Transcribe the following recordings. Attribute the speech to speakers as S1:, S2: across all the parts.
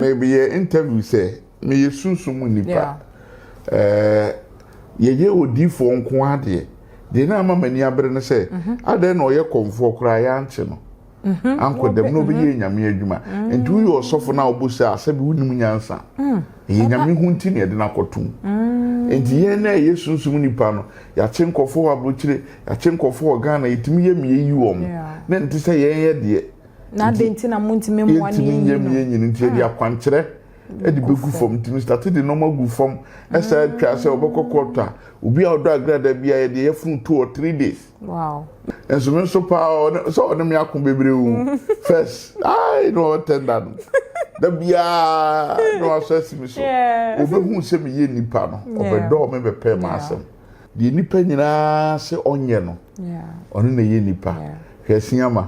S1: maybe a interview say me yesunsum nipa ye odi fo nko ade de na ama mani abre ne say ade na oye komfo kra ya nche no anko dem no be ye nyame adwuma enti wo osofo na obosa asabi wunim nyansa ye nyame hunti ne de na kotum enti ye na yesunsum nipa no ya chenkofo abrochire ya chenkofo Ghana yitimi ye me yi wom na nti say ye de
S2: na de nti na muntime mwa ni
S1: ye nyini nti de akwankyere e de begu fom nti started the normal gu fom esa twa se obokokota obi a odo agrada bia ye de yefun 2 or 3 days
S2: wow
S1: enso me so pa so on me akon bebre wu first I know tender da bia no assess me so obehu se me ye nipa no obedo me be pe ma asem de nipa nyina se onye no ono na ye nipa hwesiama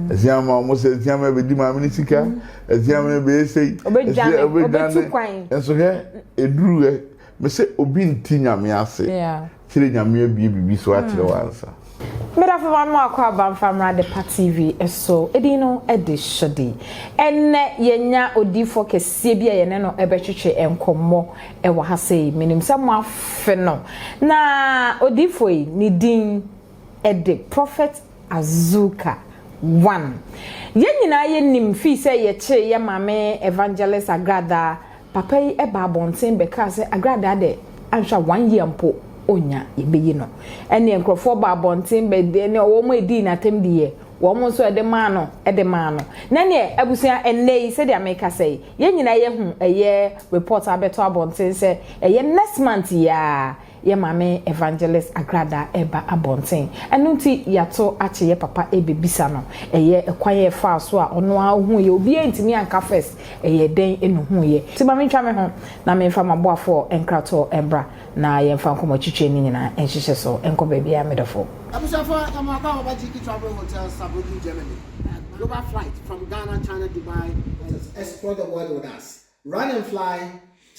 S1: Eziama mo se eziama be di ma minisika eziama be sei
S2: obedane
S1: enso he eduru me se obi nti nyame ase kire nyame bibi so akire wansa
S2: mera fa ma akwa ba famra de pa TV eso edino ede shodi enne yenya odifo kese bia ye ne no ebetwetwe enkommo e wa ha sei minim se mo afe no na odifo yi ni din ede Prophet Azuka 1 yenyina ye nim fi se ye che ye mame Evangelist Agrada papa yi e ba bonten be ka se Agrada de anhwa 1 year mpo onya yebeyi no ene enkrofo ba bonten be de ne owo mo edi na tem de ye wo mo so ede ma no na ne abusia enne se de America say yenyina ye hu eye report abeto abonten se eye next month ya ye mame Evangelist Agrada eba abonten enu nti yato ache ye papa ebebisa no eye ekwaye fa so a ono a hu ye obi entimi anka first eye den enu hu ye ti ba mentwa me ho na me mfa maboafo enkrato embra na ye mfa nkomo chiche ni nyina enhyehe so enko baby ya medofo
S3: abusafo amaka oba GQ Travel Hotel Saarbrücken, Germany. Global flight from Ghana, China, Dubai. Explore the world with us. Run and fly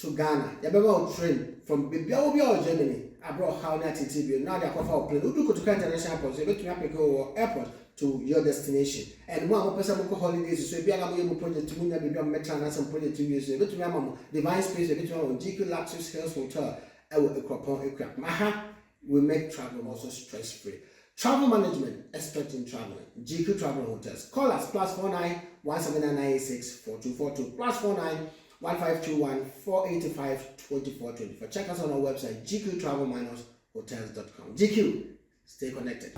S3: to Ghana. You better train from Bibia Germany. I brought how na TTB. Now they are for plane. You go to international airport. You go to Apeko airport to your destination. And one person go holidays. So if you are going to project to Muna, Bibia Metro, and some project to use. You go to Mama Divine Space. You go to GQ Luxus Hills Hotel. Maha will make travel also stress free. Travel management, expert in traveling. GQ Travel Hotels. Call us +49 17996 4242 +49 1521 485 2424. Check us on our website gqtravel-hotels.com. GQ, stay connected.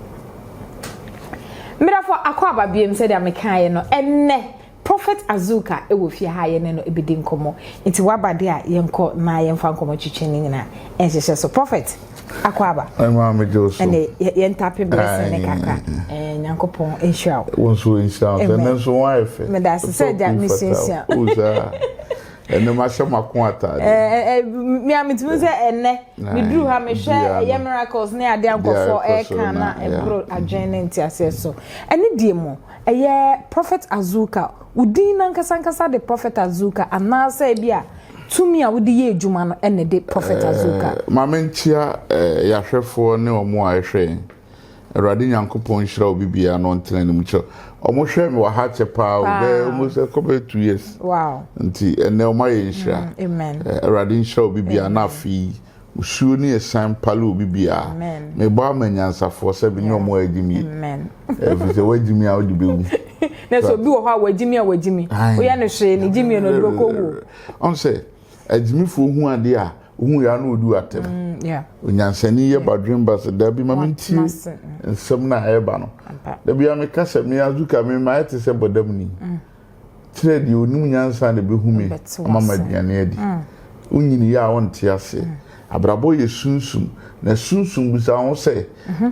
S2: Mirafo akwaba biem said amekaye no enne Prophet Azuka e wo fie ha ye ne no ebedi nkomo nti wabade a yenko na yemfa nkomo chichini nyina enhyehyɛ so Prophet akwaba
S1: ma me joso
S2: ene yentape blessing ne kaka nyankopon ehwa
S1: won so insha Allah so wa efe
S2: me da se da misensia
S1: uza ene ma shema ko ata
S2: mi amitimi se ene mi duru ha me hwɛ ye miracles ne ade ankofo e kana ebro adwene nti ase so ene die mo eye Prophet Azuka udin nankasa de Prophet Azuka anasa bia tumi a wudi ye adwuma no ene de Prophet Azuka
S1: ma mentia ya hwefo ne omo a hwe Awurade Nyankopɔn hyira obi bia no ntena ne mu kyo omo hwe me wa ha chepa obe omo se kobe 2 years
S2: wow
S1: nti ene omo ye hyira
S2: amen
S1: Awurade hyira obi bia na afi usuo ni esan palo obi bia me bo amanyansafo se bi ne omo agimi
S2: amen
S1: efi se wagimi a odi bewu
S2: na so bi wo ha wagimi a wagimi wo ya ne hwe ne gimi no do ko wo
S1: on se agimifo hu ade a hu ya no odu atem
S2: yeah
S1: onyansani ye badwen bas da bi ma menti nsem na eba no da bi am kasa me Azuka me ma ete se bodam ni tire di onum nyansa na be hu me mama diane adi unyini ya wonte ase abrabo ye sunsum na sunsum bisa ho se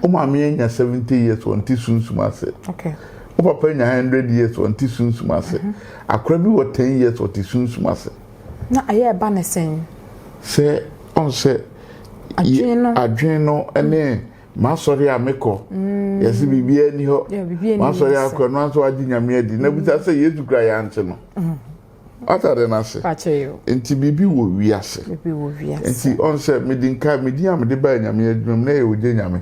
S1: o ma me nya 70 years wonte sunsum ase
S2: okay
S1: o papa nya 100 years wonte sunsum ase akra bi wo 10 years wonte sunsum ase
S2: na aye ba ne sen
S1: se on se adweno ene ma sori ameko yesi bibia ni ho ma sori akọ no so agi nyame adi na bisa se Yesu kra ya nche no atare na se enti bibi wo wiase enti on se medinka media me de ba nyame adwum na ye oje nyame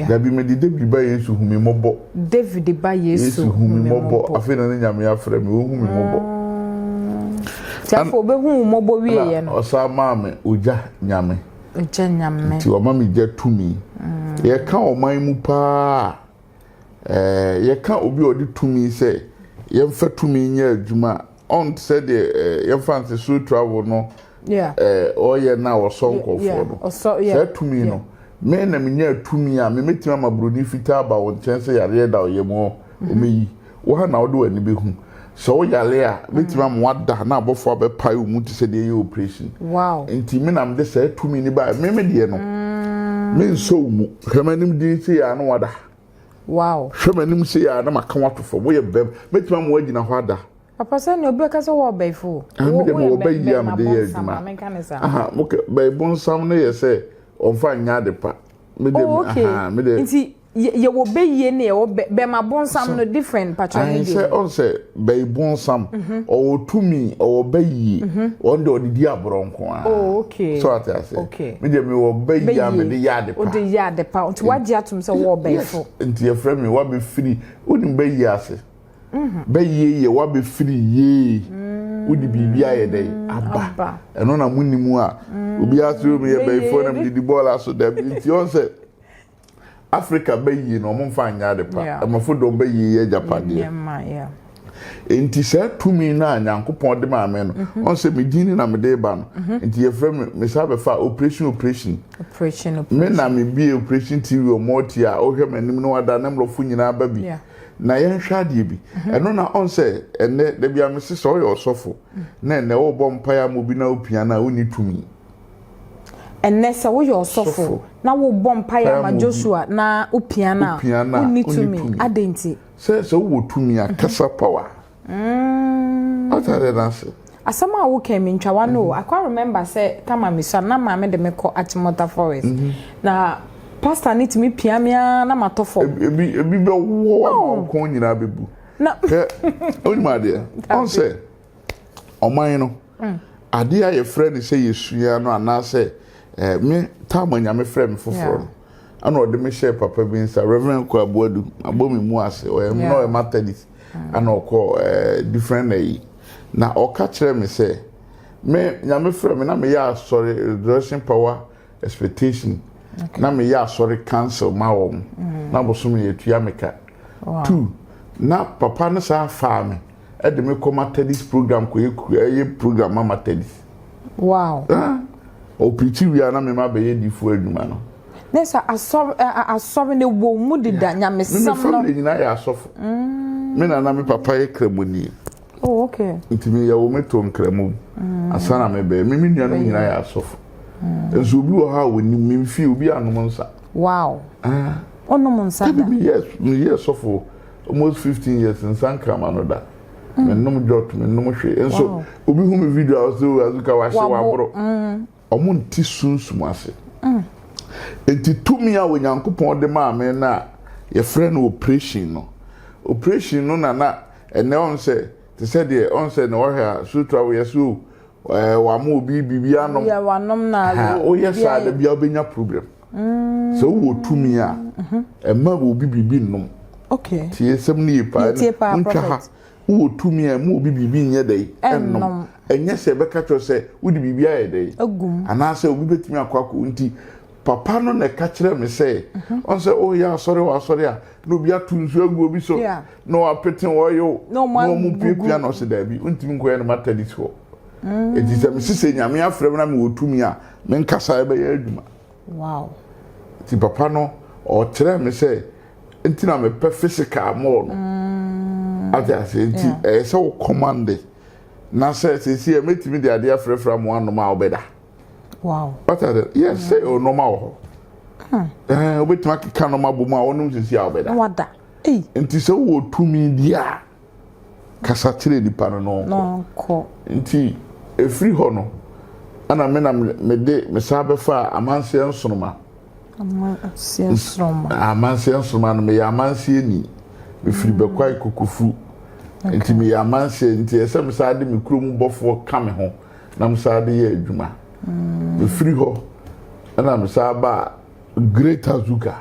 S1: da bi me de David ba Yesu humi mobo
S2: David ba Yesu
S1: humi mobo afena na nyame afra me wo humi mobo
S2: tiafo be hu mobo wie ye no
S1: osa maame oja nyame
S2: nyame
S1: ti o mama je tumi ye ka oman mu pa ye ka obi odi tumi se ye mfa tumi nya adwuma on said ye fancy so travel no oye na wo sonkofo no se tumi no me na me nya tumi a me metima mabroni fita ba won chense yare da oye mo omeyi wo ha na wo do ani be hu so yale a metima mo wada na abofo abepai mu ti se de ye operation
S2: wow
S1: enti me na me de se tumi ni ba me de no me so mu hamanim di se ya no wada
S2: wow
S1: hamanim se ya na maka watofo wo ye bem metima mo wagina ho ada
S2: papa say no be ka so wo baifo
S1: wo bayi am de ye adwuma aha okay bai bonsam no ye se onfa nya de pa me de
S2: me de nti ye wo beye ne ye wo be ma bonsam no different patron
S1: dey say on say bai bonsam o tumi o bayi on de odidi abronko a
S2: okay
S1: so ati ase me de me wo bayi am de ya de pa
S2: o de ya de pa nti waji atum say wo baifo
S1: nti ye frame me wa be free oni bayi ase bayi ye wa be free ye udi bibia ye dey aba eno na munimu a obi asiro me ye baifo na me di ball aso da nti on say Africa bayi no mo mfa nya de pa amafo do bayi ye Japan ye enti se tumi na Nyankopon de ma me no on se me dini na me de ba no enti ye frame me sa be fa operation me na me bi operation TV o moti a o hwe manim no wada na mrofo nyina ba bi na ye hwa de bi eno na on se ene de bia me se so yo sofo na ene wo bom pa ya mo bi na opia na oni tumi
S2: ennese wo yo sofo na wo bom pa ya ma Joshua na opia na oni tumi adenti
S1: se wo tumi akasa power atare na se
S2: asama wo kemi ntwa no I can't remember say tama mi so na ma me de me ko Achimota Forest na pastor need me piamia na matofo
S1: ebi be wo ko nyina bebu na oni ma de on say oman no ade a ye friend say yesua no anase me tamanya me friend foforo ana ode me share papa bi nsa Reverend Kwaboadu abomi mu ase o em no e Methodist ana okọ different na oka kire me say me nyame friend me na me ya sorry resurrection power expectation na me ya sorry cancel ma wo na boso me yetua meka 2 na papa no sa fa me e de me ko Methodist program ko ye program ma Methodist
S2: wow
S1: o piti wi ana me ma be ye difu adwuma no
S2: nessa asori ne wo mu dida nyame sam no me
S1: family nyina ya asofo me na me papa ye kremoni
S2: okay
S1: ntimi ya wo meto nkremu asana me be me nua no nyina ya asofo enso obi wo ha woni mimfi obi anom nsa
S2: wow onom nsa da
S1: yes sofo almost 15 years nsa nkrama no da me nom jot me nom hwe enso obi hu me video azuka wa hye wa bro omo nti sunsum ase enti tumi a Onyankopon de ma me na ye frɛ no operation no na ene on se te said de on se no hwa sutra we yesu wa ma obi bibia no
S2: ya wa nom na
S1: o yesa de bia obenya problem so wo tumi a ema obi bibi nom
S2: okay
S1: tie sem ni pa ntwa ha wo tumi a ma obi bibi nye dai ennom enye se beka cho se wo di bibia ye dai
S2: agum
S1: ana se obi betumi akwako nti papa no na ka kire me say on say oh yeah sorry a no bia tunsu agu obi so no apeten wo yo no mu pia no se da bi untimi nko ya no Methodist ho eti se me sise nyame afrem na me wotumi a me nkasa be ya adwuma
S2: wow
S1: ti papa no o kire me say enti na me pe physical more no ati say enti se wo command na say se e metimi de ade afrefra mo anom a obeda
S2: wow
S1: what are the yes say o normal obetima kika normal bo ma wonum sisi a obeda
S2: wada
S1: enti se wo tumi dia kasa kire di pa no
S2: ko
S1: enti e free ho no ana me de me sabe fa amanse nsonoma amanse nsonoma no me ya amanse ni me free be kwai kokofu enti me ya amanse enti ese me sa de me kurom bofo ka me ho na me sa de ye adwuma me free ho ana me sa ba Great Azuka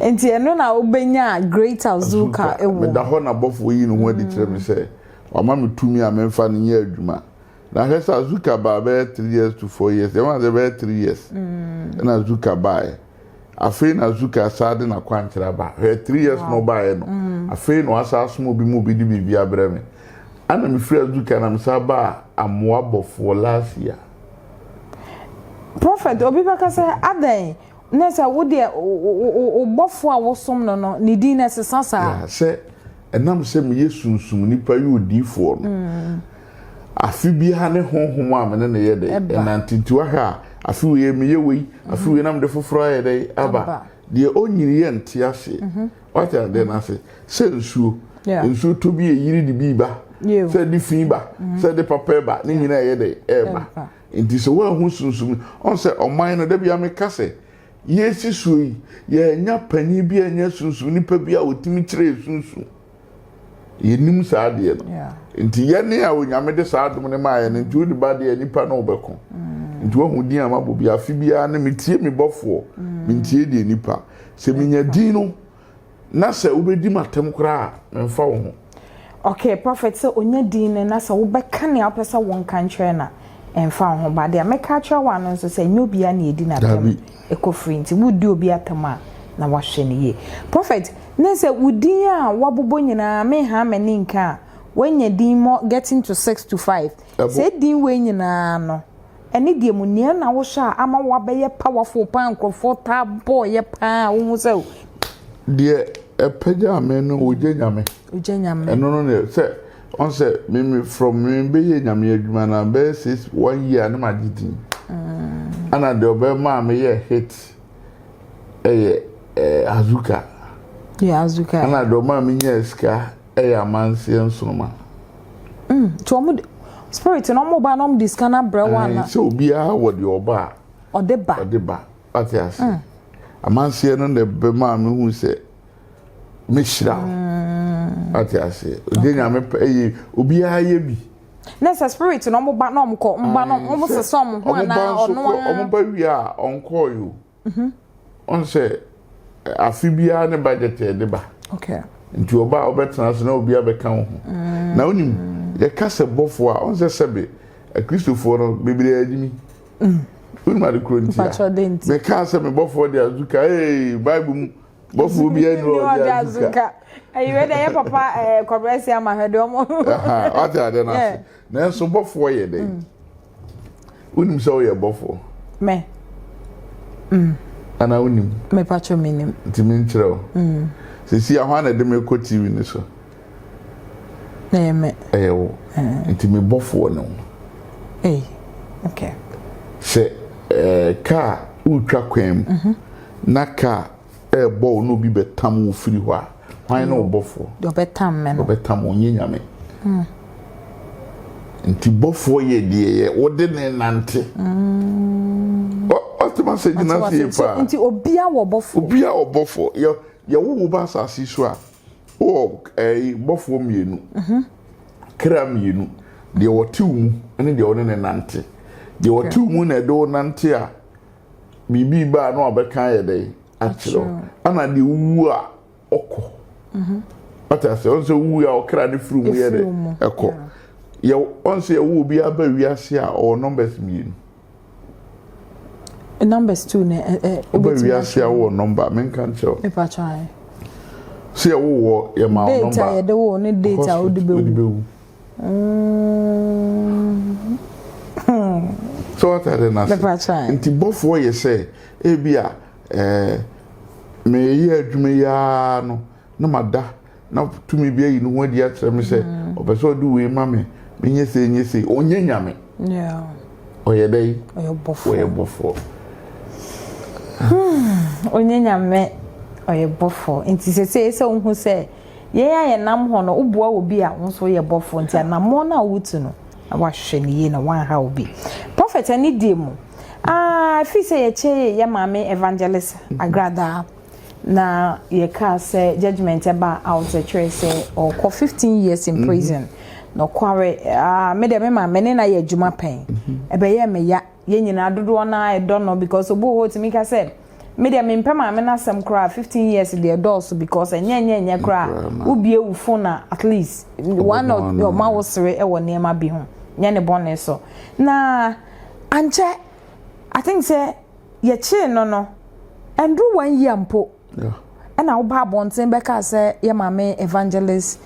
S2: enti eno na obenya Great Azuka ewo
S1: me da ho na bofo yi no ho adi kire me say wama me tumi a memfa no nye adwuma na hwesa azuka ba be 3 years to 4 years e ma ze be 3 years na azuka ba afei na azuka sade na kwankyera ba 3 years no ba no afei no asa asomo bi mu bi di bibi abreme ana me frɛ azuka na me sa ba amoa bofo last year
S2: prophet obi baka say adan nessa wo de o bofo a wo som no ne din na sesa
S1: ya se enam se me yesunsum nipa yi odifo no afi bi ha ne honhom a me ne ye de enantintu ha afi we me ye we afi we nam de foforo ye de aba de onyiri ye nte ase what are they na se nsuo to bi yiri di bi ba se di fin ba se di papa ba ne nyina ye de eba nti so wa hu sunsum on se oman no da bia me kase yesi suyi ye nya pani bi anya sunsum nipa bi a otimi kire sunsum ye nim saa de no nti ye ne a onyame de saa dum ne ma ye nti odi ba de nipa no obeko nti wo hu din amabo bia fi bia ne metie me bofo mentie de nipa se menya din no na se ubedi matem kra memfa wo ho
S2: okay prophet se onya din ne na se wo beka ne apesa won kan kire na emfa ho ba de meka kire wa no so se nyobia na edi na tem ekofri nti wudi obi atama na wahwe ne ye prophet na se wudin a wabobo nyina me ha mani nka wanya din mo getting to 6 to 5 se din we nyina no ene die mu ne na wo sha ama wabeye powerful pan crofota boy ye pa wo se
S1: de epeja me no oje nyame eno no ne se on se me from me be ye nyame adwuma na be 1 year na ma didin ana de obe ma me ye hit azuka
S2: azuka
S1: ana de ma me nye ska amansi ensoma
S2: to mo spirit no mo ba no mo diskana brewa na
S1: so bia wo de oba odeba atias amansi no de be ma me hu se me shira atias de nyame obi aye bi
S2: nessa spirit no mo ba no mo ko mba no mo se som ho na ono
S1: ba wi a onko yo on se afibia ne budget e de ba
S2: okay
S1: nti oba obetena so na obi abeka ho na onim ye kase bofo a on se sebe a Christopher no bibiri adimi onim ade kro nti me kase me bofo de azuka bible mu bofo bi enu de azuka
S2: ayi we de ye papa converse ama hede omo
S1: ata de na na so bofo ye de onim so ye bofo
S2: me
S1: ana onim
S2: me pacho minim
S1: nti me nkyerɛ sisi ahwa na de me ko TV ni so
S2: na me
S1: wo nti me bofo no
S2: okay
S1: se ka utwa kwam na ka bo no bi betam wo firi hɔ a hwan na obofo
S2: do betam me no
S1: betam onye nyame nti bofo ye de ye wode ne nante otuma se gina sie pa
S2: nti obia wo
S1: bofo ye wo ba asase so a o bofo mienu kra mienu de wote mu ene de wone ne nante de wote mu na de nante a bibi ba na obeka ye de achiro ana de wu a okọ ata se on se wu a okra ne furu mu ye de ekọ ye on se wu bi aba wiase a o numbers mienu
S2: numbers 2 ne
S1: wiase a wo number men kan cho
S2: e pa try
S1: se wo ye ma number
S2: data ye de wo ne data o de bewu
S1: so what are na nti bofo ye say e bia me ye adwuma ya no na mada na tumi bia yi no ho dia kire me say obeso do we ma me nye say onye nyame oye dai oye bofo
S2: onye nyame oye bofo nti se unhu se ye ya ye nam ho no uboa obi a wonso ye bofo nti anamo na wutu no awahwe ne ye na wan ha obi prophet ani die mu fi se ye che ye mame evangelist agrada na ye ka se judgment eba out church say or 15 years in prison no kware me de me mame ne na ye adwuma pen ebe ye me ya ye nyina dodo na I don't know because obo ho timi ka say media me mpem ame na asem kra 15 years the adults because enye kra ubie wo phone at least one of your mawosere e wo nema bi ho nya ne bonne so na anche I think say ye chi no andru 1 year mpo and I ba bonten beka say ye mame evangelist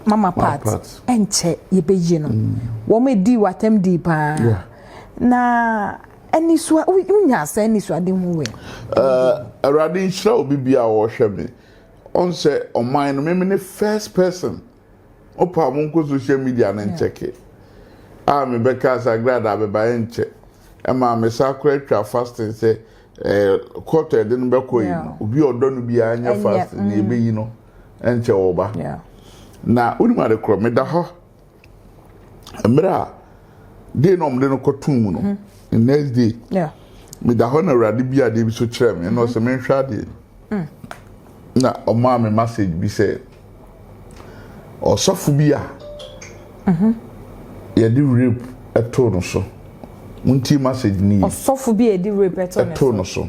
S2: mama part enche ye beyi no wo me di watem di pa na any so unya say any so ade hu we
S1: awrade nhyira obi bia wo hwe me on say on mine no me first person opa mo ko social media na ncheke me beka sagrada be ba enche e ma me sakra twa fasting say quarter de no be ko yi obi odo no bia anya fast na ebe yi no enche wo ba na unima de kro me da ho emra de no mde no kotum mu no next day me da ho na rade bia de bi so kire me no se me hwa de na o ma me message bi say o sofu bia ye di rape eto no so munti message ni
S2: o sofu bia di rape eto
S1: no so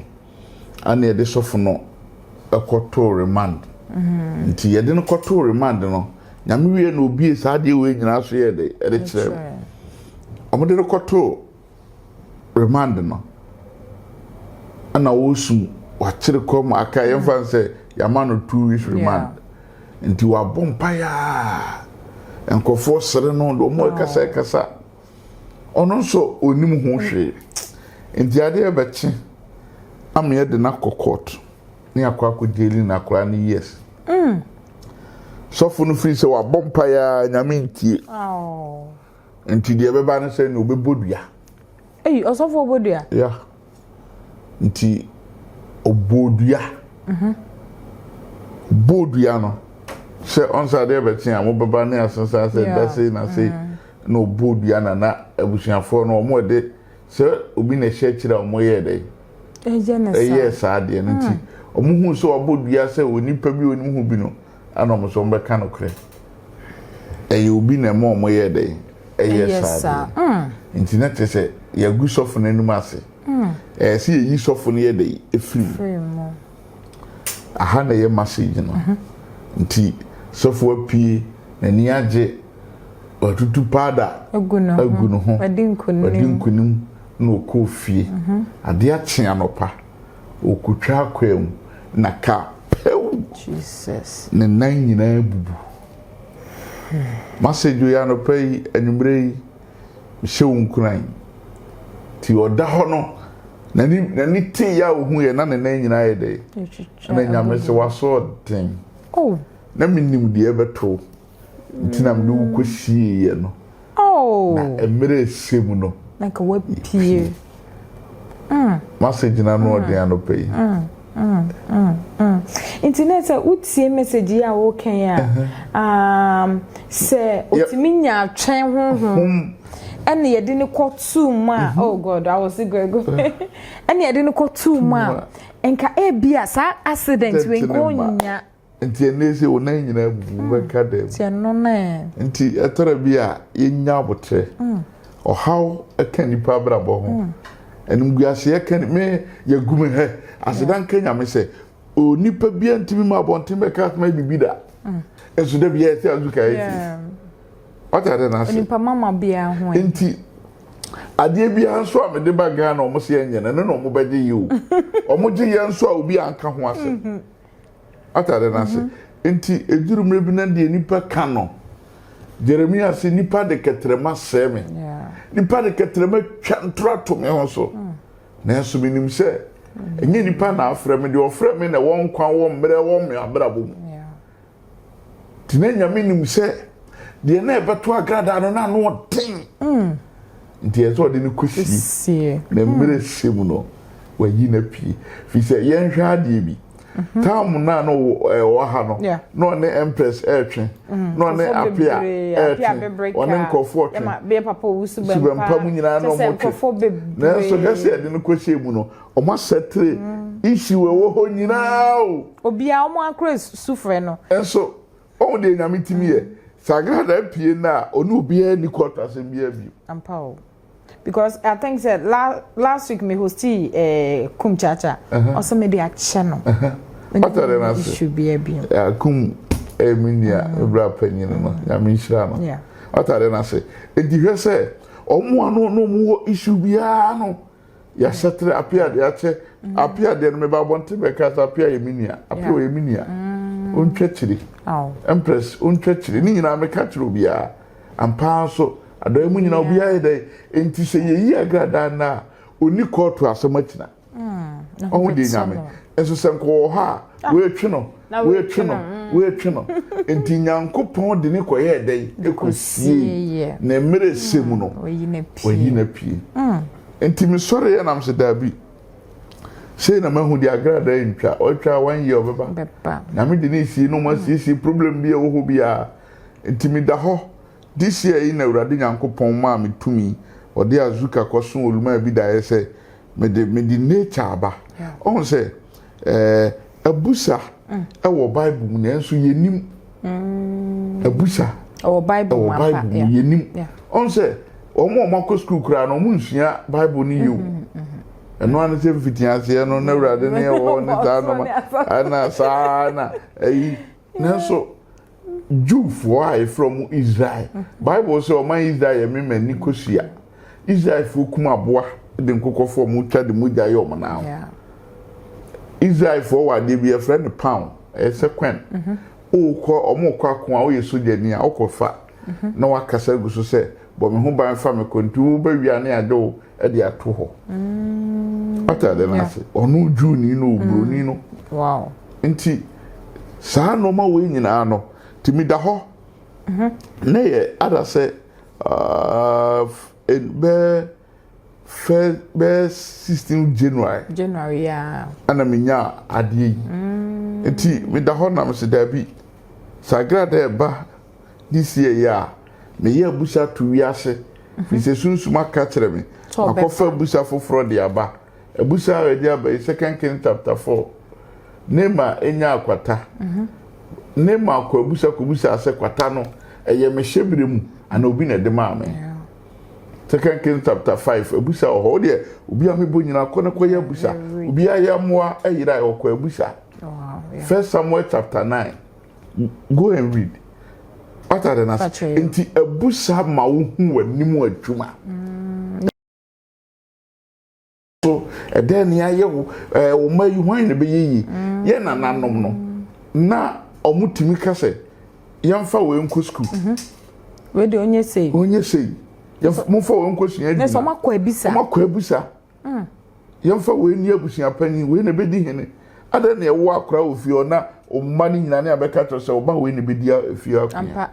S1: ana ye de sofu no ekoto remand nti ye de no koto remand no nyame wie na obi sa de we nyina so ye de kire omode no koto remand no ana wosu wachire kom aka ye fan say yama no 2 weeks remand nti wa bompa ya enkofo sere no do mo kasa ono so onim ho hwe nti ade e bechi am ye de na kokot ni akwa deli na akwa ni yes so fu no free say wa bompa ya nyame ntie nti de be ba no say no obebodua
S2: osofo obodua
S1: nti obodua bodua no se onsa de betin am baba na asensa se da say na say no bodua na abusuafo no mo de se obi na hye kira mo ye de yes ade nti omo hu so obodua se onipa bi onim hu bi no ana mo so mbeka no kre obi na mo ye de yes ade nti na tese ya gu sofu na enum ase si yi sofu na ye de efiri aha na ye message no nti sofu apie na ni age otutu pada
S2: agu no
S1: ho adinkunim na okofie ade ache anopa okutwa akwam na ka
S2: Jesus
S1: ne nan nyina bubu message ya no pay enumre hyew nkuran ti oda ho no na ni ti ya ohu ye na ne nan nyina ye de na nyame se waso den na minim de ebeto ntina mde ukohie ye no na emre semu no
S2: na ka wapie
S1: message na no de ano pay
S2: internet utie message ya wo kan ya se otiminya atwen honhom ene ye de ne kotu ma oh god I was go ene ye de ne kotu ma enka bia sa accident we konya
S1: nti enese wona nyina bubu beka dem
S2: ti no na
S1: nti etara bia yenya abotre ohaw ekanipa brabo ho enum guase ekan me yagume he asedan kenya me se onipa bia ntimi ma bonten beka ma bibida enso de bia ese azuka eti otare na se
S2: onipa mama bia ho
S1: nti ade bia nso a me de baga na omo se enye na no omo beje yi o omo je ye nso a obi anka ho ase atare na se nti ejurumre bi na de nipa kano Jeremiah se nipa de ketrema seme nipa de ketrema twantra to me ho so na enso binim se enye nipa na afre me de ofre me na won kwa won mbre won me abrabo tinenya minim se de na ebeto agrada no na no ten nti eso de ne kosi na mbre semu no wayi na pi fi se yen hwa de bi tam na no wo ha no no ne empress etwe no ne apia one nkofo otwe
S2: be papa wusu
S1: bempa mu nyina no mo twe na so gase de no kosi mu no o ma setre isi we wo ho nyina o
S2: obia o mo akra sufre no
S1: enso o de nyame timi ye sagrada pie na onu obia ni kwota se bia bi
S2: ampa o because I think that last week me hosted Kum Chacha also maybe a channel.
S1: What are the answers?
S2: Should be a beam.
S1: Kum Eminia, Bra Penino, Yamishrano.
S2: Yeah.
S1: What are the answers? And you say, oh, no more issue biano. Ya settle appear the appear then me ba want to because appear Eminia, appear Eminia. Unchechiri.
S2: Oh.
S1: Empress, unchechiri. Ni na me catch rubia. Ampa so adomu nyina obi aye dey enti se ye agrada na oni court asomachina ohun de nyame enso senko ha we twe no enti nyankopon de ne koye dey ekosie na mere semu no oyi na pie enti me sore ya nam se dabi sei na mahu de agrada ntwa o twa 1 year obeba na me de ne si no ma si problem bi e wo ho bia enti me da ho this year in Uradi Yankopon ma me tumi or de azuka kosun oluma bi da yese me de nature ba on say abusa e wo bible mu na enso yenim abusa
S2: o bible
S1: yenim on say omo makọ school kura no mu nsua bible ni yo eno an se fitiase no na Uradi ne wo ne ta no ana sana na so Jew for from Israel. Bible say o man Israel me mani kosia. Israel for kuma boa de nkokọ for mu twa de mu jaye o mana. Yeah. Israel for wa de be a friend pound. E se kwen. O ko o mo kwa ko a o yeso de ni a o ko fa. Na wa kasa gu so say bo me ho ban fa me kontu ba wi ane ade o e de ato ho. Ata de na se. Onu Jew ni no obro ni no.
S2: Wow.
S1: Nti saa no ma we nyina no timi da ho na ye ada se be 16 January
S2: ya
S1: ana minya ade enti mi da ho na me se da bi sagrada e ba this year ya me ye busa to wiase fi se sunsuma ka kire me akofa busa foforo de aba busa we de aba 2 Kings chapter 4 nema enya akwata nema ko busa ase kwata no eye me hyebire mu ana obi na de ma me 2 Kings chapter 5 busa ho de obi a mebo nyina ko ne koye busa obi a ya moa ayira e ko busa. First Samuel chapter 9 go and read. What are the nas enti busa ma wo hu wanimu adwuma so then ya ye wo mayi hwan ne be yi ye na nanom no na omutimi kase yamfa we nko school
S2: we de onye sei
S1: yamfa we nko sua
S2: na so makọ
S1: abisa yamfa we ni abusua pani we ne bedi hene ada na ewo akora ofi ona o mani nyina ne abeka to se oba we ne bedi afi akwa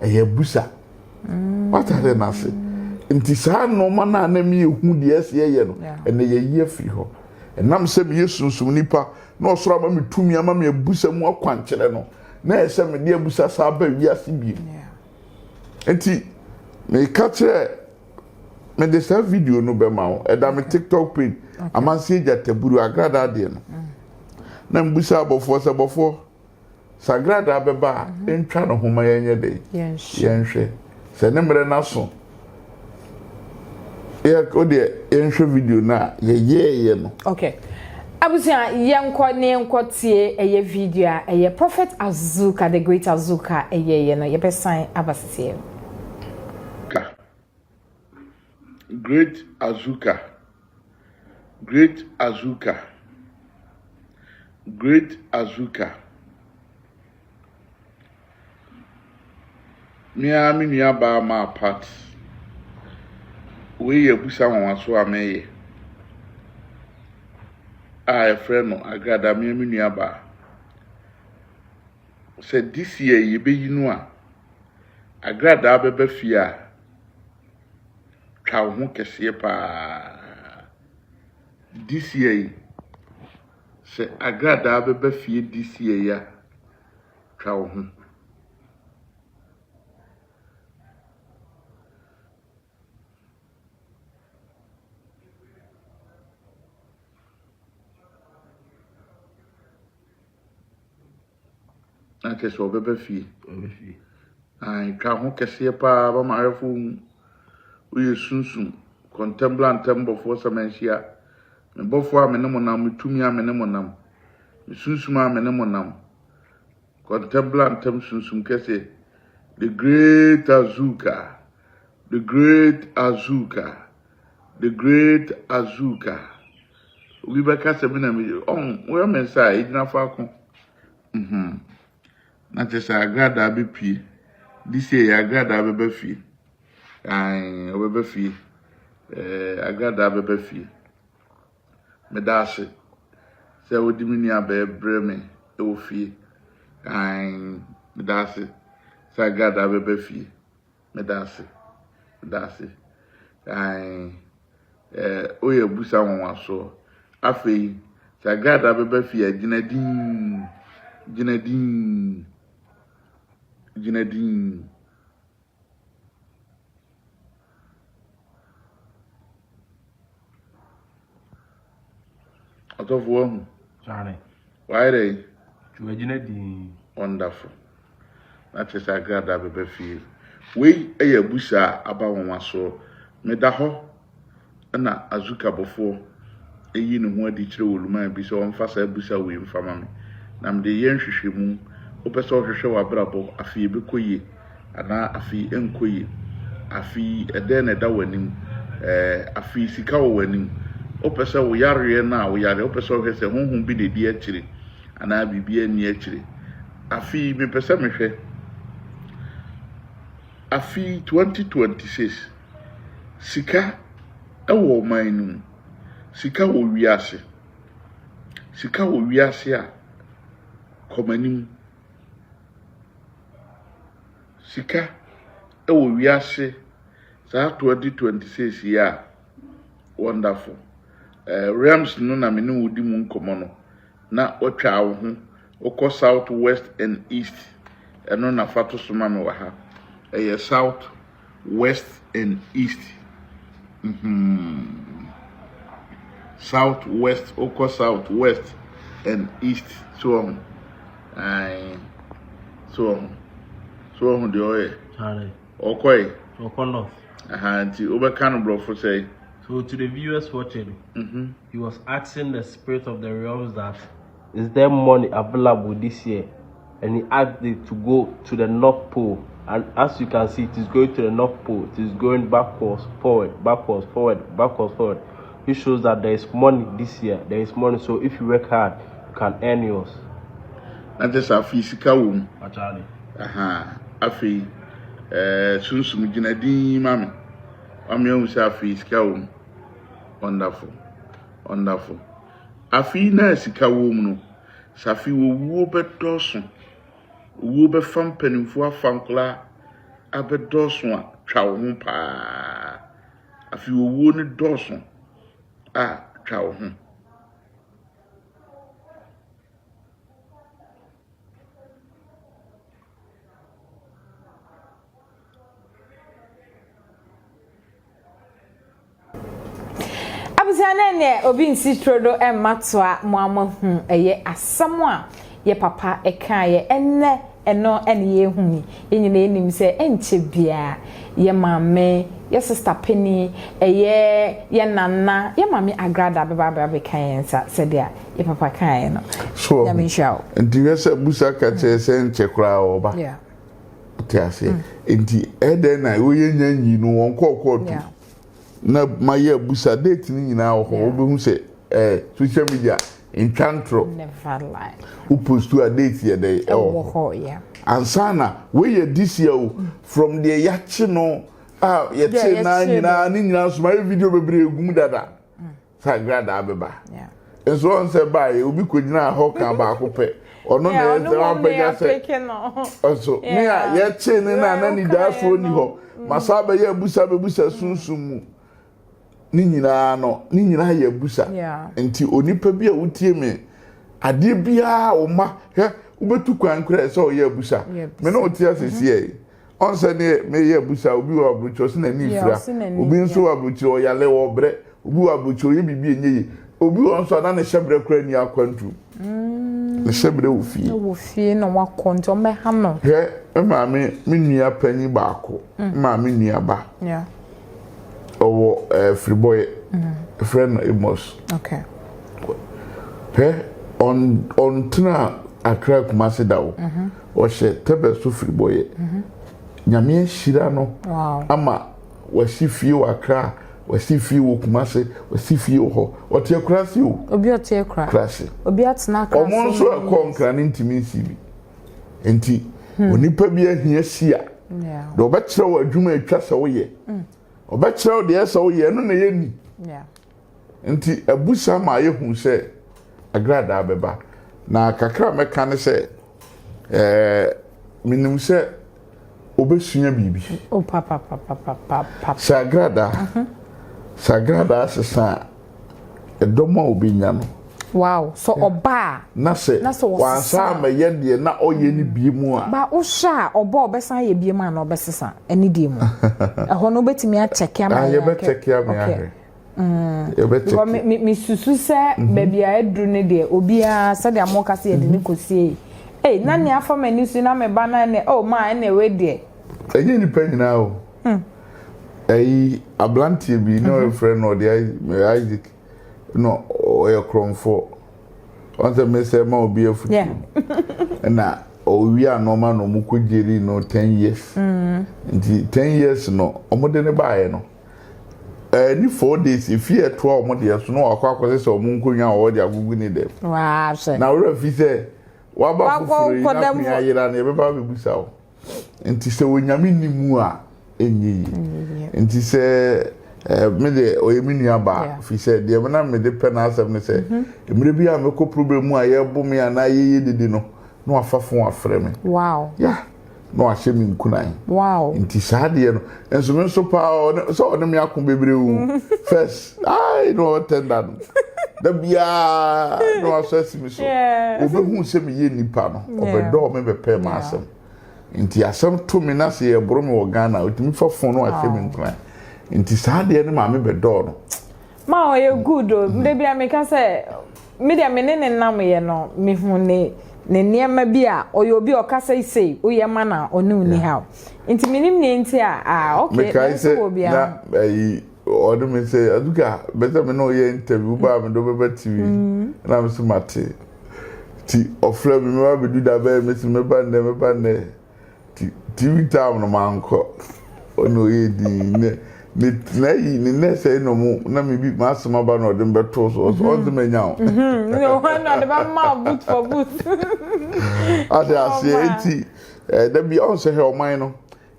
S1: eye busa what are the nas nti saa no mana na mi ehu de ese ye no ene ye ye afiri ho enam se me yesunsum nipa na osoro ama me tumi ama me abusa mu akwankyere no na ese me de abusa saa ba wiase bi nti me ka kire me de sa video no be ma o e da me TikTok page amansi jataburu agrada de no na mbusa abofo se bofo sagrada beba entwa no homa yenye de yenhwe se ne mre na so ode yenhwe video na ye no
S2: okay abusia yenko tie eye video a eye Prophet Azuka, the great Azuka eye no ye besan abasie
S1: great Azuka mi nua ba ma part we ye busa won so ameye a friend no agrada mi nua ba said this year ye be yinu a agrada beba fia twa ho kese pa this year se agrada beba fie this year ya twa ho ake so beba fie ai twa ho kese pa ba ma refo uye sunsun contemplant tembo for sementia me bofo a me ne monam metumi a me ne monam me sunsum a me ne monam contemplant tem sunsum kese the great Azuka the great Azuka the great Azuka we be ka se me na me on we me say igina fa ko na te say agrada be pie this year agrada be fie ai obebe fie agrada be fie me daase se odi mini abe breme e wo fie ai me daase se agrada be fie me daase ai oye busa won so afei se agrada be fie ginadin Atofo
S4: Charlie.
S1: Why they?
S4: Ginadin.
S1: Wonderful. That is agrada be fie. We busa aba won so meda ho na Azuka bofo eyi ne ho adi kire woluma bi so on fa sa busa we mfama me na me de yen hwehwemu opese ohwehwe wa brabo afi be koyi ana afi enkoyi afi ede na da wanim afi sika wo wanim opese wo yare na wo yare opese ohwese honhom bi de di akire ana bibia ni akire afi me pese me hwe afi 2026 sika ewo manum sika wo wiase a komanim sika ewo wiase sa 2026 ya wonderful Rams no na me ne wodi mu nkomo no na otwa wo ho okọ south west and east eno na fato soma me wa ha south west and east south west okọ south west and east so so de oye
S4: Charlie.
S1: okoi
S4: Okono.
S1: Anti obeka no brofo say.
S4: So to the viewers watching, he was asking the spirit of the realms that is there money available this year, and he asked it to go to the North Pole. And as you can see, it is going to the North Pole. It is going backwards, forward, which shows that there is money this year. There is money, so if you work hard, you can earn yours.
S1: That is a physical womb.
S4: Actually.
S1: Afi sunsum ginadi mami. Amiyo say physical womb. Wonderful. Afi na sika womb no. Safi wo bedoso. Wo be fam panimfo afankla abedoso a twa wo ho pa. Afi wo ne doso a twa wo ho.
S2: Abusanene obi nsitro ematoa moamohu eye asamo a ye papa eka ye enne eno ene ye huni enyina enim se enche bia ye mame ye sister Penny eye ye nana ye mame agrada beba be kan sa se dia ye papa kan no
S1: so
S2: ya menhwa
S1: ndi se busa ka che se enche kra oba
S2: yeah
S1: tiase ndi eden na wo ye nyanyi no won kokotu na maye busa date ni nyina wo obehu se social media in chantro
S2: never lie
S1: who post to a date ye dey
S2: yeah
S1: ansana we ye this year from the yachi no ye te na nyina ni nyina so my video bebre egum dada sagrada abeba
S2: yeah
S1: enso on se buy obi kogina ho kan ba akopɛ ono na ze wa benya se also me a ye che ni na ni dafo ni ho masaba ye busa bebusa sunsum mu ni nyina ye busa enti onipa bi a wutie me ade bia o ma he ubetu kwan kra se o ye busa me no tie asesi e on se ne me ye busa obi wa brucho se na ni fira obi nso wa brucho o yale wo bre obi wa brucho ye bibi enye obi on so na ne hyebre kra ni akwantu ne hyebre wo fie
S2: no wa konto me ha no
S1: he ma me nua panyi baako ma me nua ba owo free boy friend Amos
S2: okay
S1: on tena Accra Kumasi dawo o she tebe so free boy nyame shira no ama wasi fie wa Accra wasi fie wo Kumasi wasi fie ho ote akra si o
S2: obi ote akra
S1: krasi
S2: obi atena akra
S1: omo so ko nkra ne ntimi sibi enti onipa bi ahia sia do ba kire wo adwuma atwa se wo ye oba kire wo de ese wo ye no na ye ni enti abusa ma ye hu se agrada abeba na kakra meka ne se minim se obesunya bibi
S2: o papa
S1: sagrada sesa edoma obinya no
S2: wow so oba
S1: na se wansa ma ye de na oye ni biemu a
S2: ba wo sha oba obesan ye biemu a na obesesa eni de mu eho no betimi a check am
S1: ye be check am ya
S2: mi susu se baby a edru ne de obi a se de amoka se ye de ne kosie na ne afa mani su na me ba na ne ma na we de
S1: enye ni pa nyina o ablantie bi no friend no de Isaac no oye kromfo on se me se ma obi afutu na owi anoma no mu kogeri no 10 years nti 10 years no omode ne baaye no ni 4 days if you to omode so no akwa se omu nkonwa o de agugu ni dem
S2: wow
S1: na we fi se wa ba fufuru na kunya yira na be ba bebusa o nti se wonyame ni mu a enyi nti se me de oyemi nuaba fi se de na me de pena asem ne se emre bi a me ko problem mu a ye bo me ana ye didi no no afafo afre me
S2: wow
S1: no ahye me nkunan
S2: wow
S1: nti saade no enso me so pa so ne me akon bebre wu first no tender da bia no asasi me so obehu se me ye nipa no obedo me be pe ma asem nti asem to me na se ye boro me wo Ghana otimi fafo no ahye me nkunan nti saade ne ma me be do no
S2: ma o ye good o de bia me ka se me de me ne nam ye no me hu ne niema bi a oyo obi o ka sei o ye ma na oni uni ha nti minim ne nti okay
S1: let's go bia na odo me say aduka better me no ye interview ba me do beba TV na me so mate ti ofra me ba be du da ba me so me ba ne ti TV time no manko ono ye di ne say no mu na me bi ma asoma ba no de beto so on the menya
S2: no one no de ba ma boot for boot
S1: ade ase enti da bi on say he o man no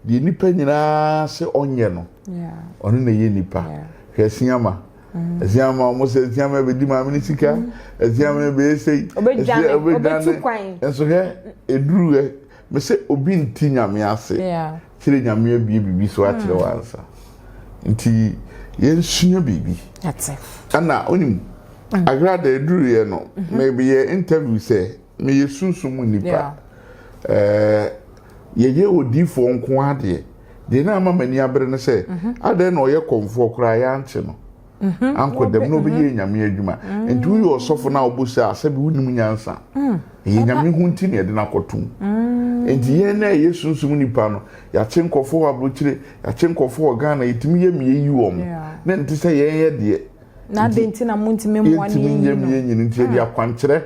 S1: di nipa nyina se onye no ono na ye nipa hwesiama eziama mo se eziama be di ma me sika eziama be sei
S2: obetu kwan
S1: enso he eduru me se obi nti nyame ase kire nyame bibi so akire wansa nti yensunya bibi
S2: that's it
S1: ana onim agrada eduru ye no maybe ye interview say me yesunsumu nipa ye odifo nko ade de na ama mani abre ne say ade na oye komfo kra ya nche no anko dem no be ye nyame adwuma nti wo yo sofo na obosa asabi wunim nyansa ye nyame hu nti ne de na kotum nti ye na yesunsumu nipa no ya chenkofo abrochire ya chenkofo Ghana yitimi ye miye yiwom na nti say ye de
S2: na de nti na munti memwa ni
S1: ye nti de akwankyere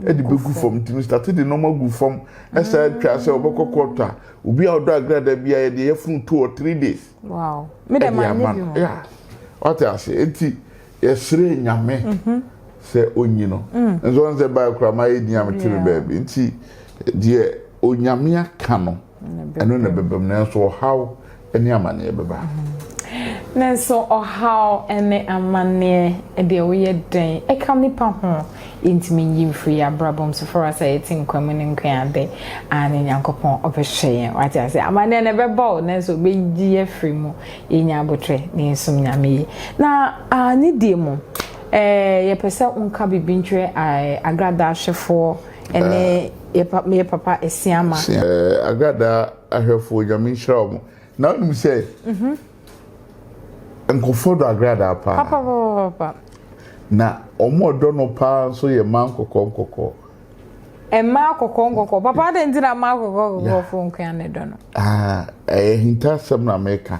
S1: edi begu fom timi started the normal gu fom esa twa se obokokota obi a odo agrada bia ye de yefun 2 or 3 days
S2: wow me de man bi
S1: yeah what I say enti yesre nyame se onyi no nzo nze ba kra ma ye diam tiri baby enti de onyame aka no eno na bebem na so how eni amane beba
S2: Nenso how ene amane de wo ye den e kam nipa ho intimi yim free abrabom so for us say tin kwamu ne nkwan ade ane nyankopon obehwe what I say amane ne beba nenso be gi ye free mu yenya abotre ne nsum nyame na ani die mu ye pesa unka bibintwe agrada ahwefo ene ye papa esiama
S1: agrada ahwefo nyame nhira mo na onum say nkofo do agrada
S2: papa
S1: na omodo no pa so ye man kokko
S2: ma kokko papa de ndira ma kokko fo nkwan ne do no
S1: hinta sam na America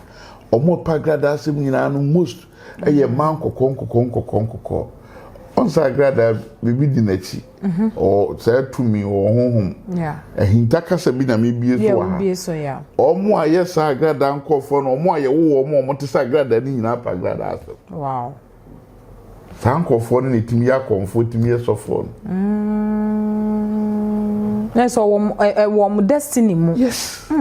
S1: omo pa agrada asem nyina no most eye man kokon onsa agrada bibi di nachi o say to me o honhom ehinta kasa bi na me bie so ha
S2: bie so ya
S1: omo aye sa agrada nkofo no omo aye wo omo te sa agrada ni nyina pa agrada asem
S2: wow
S1: sa nkofo no netimi ya konfo timi esofo
S2: na so wo destiny mu
S1: yes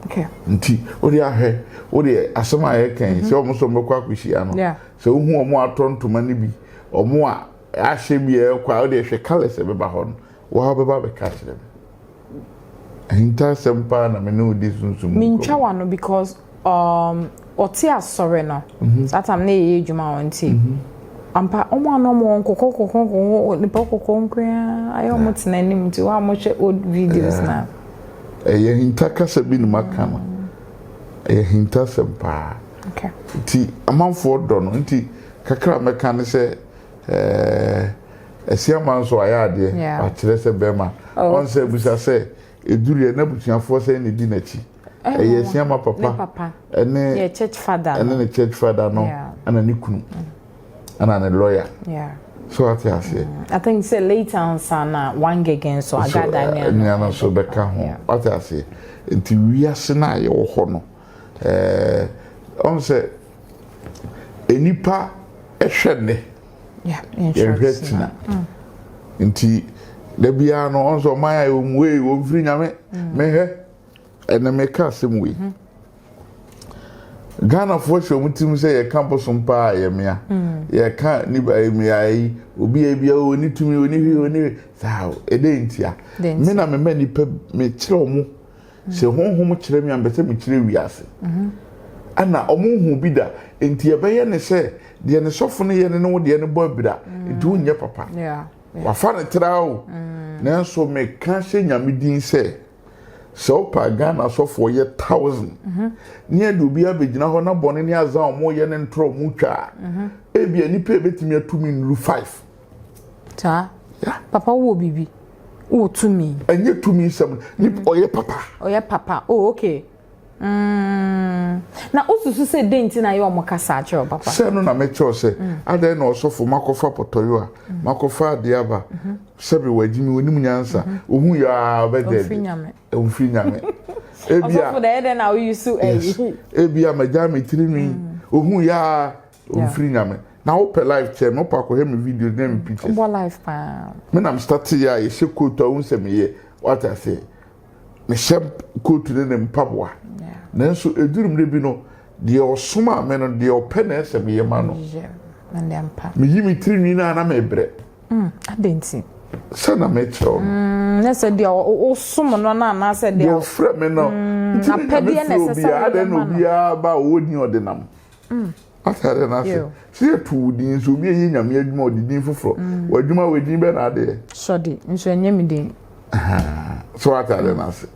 S2: okay
S1: nti odi ahwe odi asema aye kan se omo so mbekwa akuhia no se ohu omo atontoma ni bi omo a ahye bi e kwa odi hwe colors e beba ho no wa beba be ka kire hinta sempa na me no di sunsum
S2: mincha wa no because oti asore no satam na ye adwuma wonti ampa omo ano mo kokoko ni pokoko nkwa ayo mo tenanim ti wa mo hwe old videos na
S1: ye hinta kasa bi ni makama ye hinta sempa
S2: okay
S1: ti amanfo do no nti kakra meka ne se esiama nso ayade a kire se bema on se busa se eduru na butuafo se ne di nachi ye esiama papa ene
S2: ye church father
S1: ene ne church father no ana ni kunu ana ne lawyer so what you say
S2: I think say later on sana one again so agada
S1: ni ana so beka ho what you say nti wiase na ye wo ho no on se enipa ehwene insurance na nti da bia no on so man ayo mwe wo firi nyame mehe ene meka semwe Ghana for sure mutim say ye campus mpa ye mea ye ka ni ba mea yi obi e bia oni tumi oni sao ede ntia me na me nipa me kire omo se honhom kire me ambese me kire wiase ana omo hu bi da ntia be ye ne se de ne sofo ne ye ne no de ne bo bira ntu nye papa wa fa ne trao na so me ka hye nyame din se so pa Ghana sofo ye 1000 ne do bi abegina ho na bone ne azan omo ye ne ntro mu twa e bia nipa betimi atumi nru 5
S2: ta papa wo bibi wo tumi
S1: enye tumi sam nipa oye papa
S2: oh okay na osusu se denti na ye omokasa acho papa
S1: se no na me cho se ade na osofo makofa potoyo a makofa ade aba sebi wajimi onim nyansa ohun ya obede ofri nyame ebia
S2: osofo de ede na we use
S1: ebia majami tirinwi ohun ya ofri nyame na open live chat no pa ko he me video na me pictures
S2: bo live pa
S1: me na start ya ye she quote ohun se me ye what I say me she quote ne mpaboa nanso edurum de bi no de osoma me no de opene se me ye ma no me yimi tirinwi na me bre
S2: adenti
S1: sana me cho
S2: na se de osom no na se de
S1: o frɛ me no
S2: na pede necessary
S1: ade no bia ba woni odinam atare na se se tu din so bi yi nyame adwuma odin foforo wadwuma wadin be na ade
S2: sodi nso enye mi din
S1: so atare na se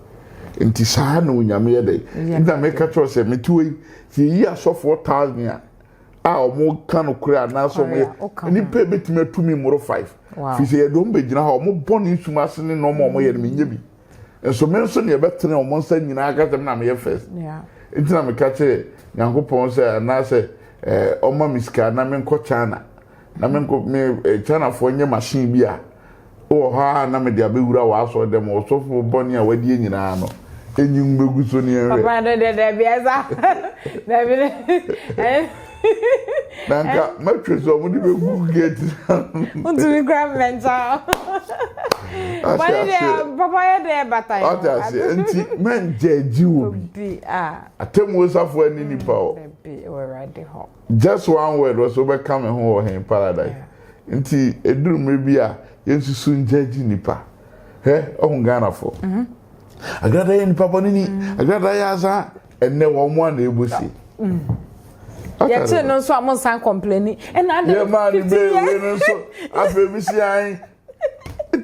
S1: nti saa no nyame ye dey nda me ka cho se me tuwe ti yi asofo 1000 a omo kanu kura na so me ni pe betimi atumi moro 5 fi se ye do mbegina ha omo boni nsuma ase ne no omo ye me nye bi enso me nso ne ye betene omo nsa nyina aka tem na me ye first nti na me ka che Nyankopon se na se omo miska na me nko China na me nko me China fo nye machine bi a o ha na me dia bewura wa so dem o so fo boni a wadi nyina no enyim begu so ne ye
S2: papa de biasa na bi
S1: Nanka matrezo mo di be Google gate.
S2: Unto me grab mental. Why there papa ya there bata yo.
S1: Ata se enti men jeji obi. Atemu osafo ani nipa o.
S2: Be we ready ho.
S1: Just one word was over come home in paradise. Enti eduru me bia yensusu njeji nipa. He on Ghana for. Agrada yen papa ni agrada ya za enne wo mo na ebosi.
S2: Ya che no so amon san complaining and na
S1: yeah man be no so afebi si an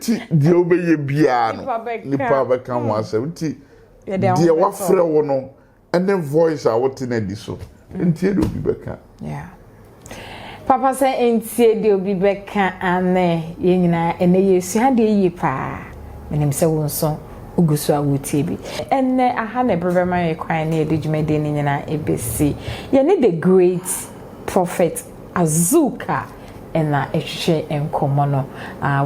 S1: ti di obeye bia no nipa ba kan ho asem ti di wa frɛ wo no and voice a what na di so ntie do bi beka
S2: yeah papa say ntie di obi beka ane ye nyina ene yesu ha de yi pa menim se wo nso ugusu awutie bi enne aha na brebe ma kwan na edi dwumade ni nyina ebesi ye ne the great prophet Azuka ena ehwe enkomo no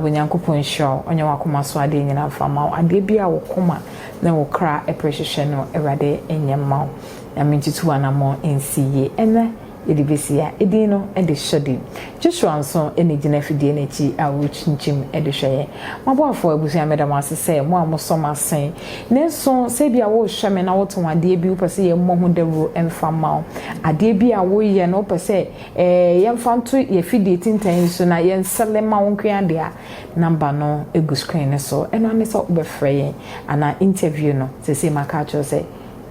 S2: wonyankopon hyo onye wakoma so ade nyina fama ade bia wokoma na wokra eprehwehwe no erade enyema na mintitu anamo ensiye ena edibisia edino ede shodi Joshua nso ene gina fidie na chi awuchinchim ede hweye maboafo abusu ameda masese mo amosoma sen nenso se bia wo hweme na wo ton ade bi upese ye mo hu dawro emfama ade bi a wo ye no upese ye mfanto ye fidie tintan so na ye nselema wo nkwiande a number no egu screen ne so eno ane so obefreye ana interview no sese maka cho se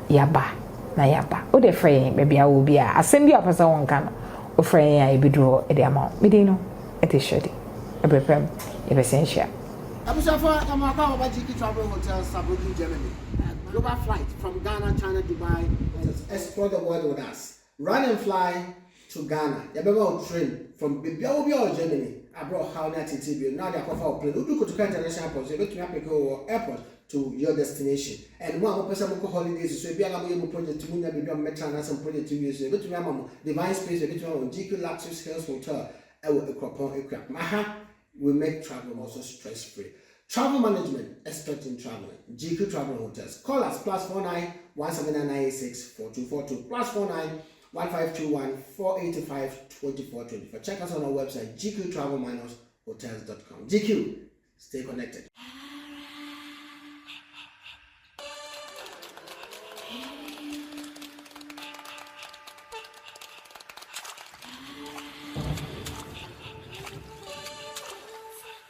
S2: yaba na yaba o de frey baby a obi a asem bi apasa wonka no o frey a ebidro e de ama mede no e te shodi e bepem e besensia
S3: Abusafa amaka Obajiki Travel Hotel Sabudu Germany. Global flight from Ghana, China, Dubai. Explore the world with us. Run and fly to Ghana. Yabeba train from Bibia Germany. Abroad how na TTB. Now they are cover plane. Udu go to international airport. So you go to airport to your destination. And more person go holidays. So you are going to project to Muna Bibia Metro and some project to use. You go to Mama Divine Space. You go to Mama GQ Luxury Hills Hotel. Maha will make travel also stress free. Travel management, expert in traveling. GQ Travel Hotels. Call us +49 17996 4242 +49 1521 485 2424. Check us on our website gqtravel-hotels.com. GQ, stay connected.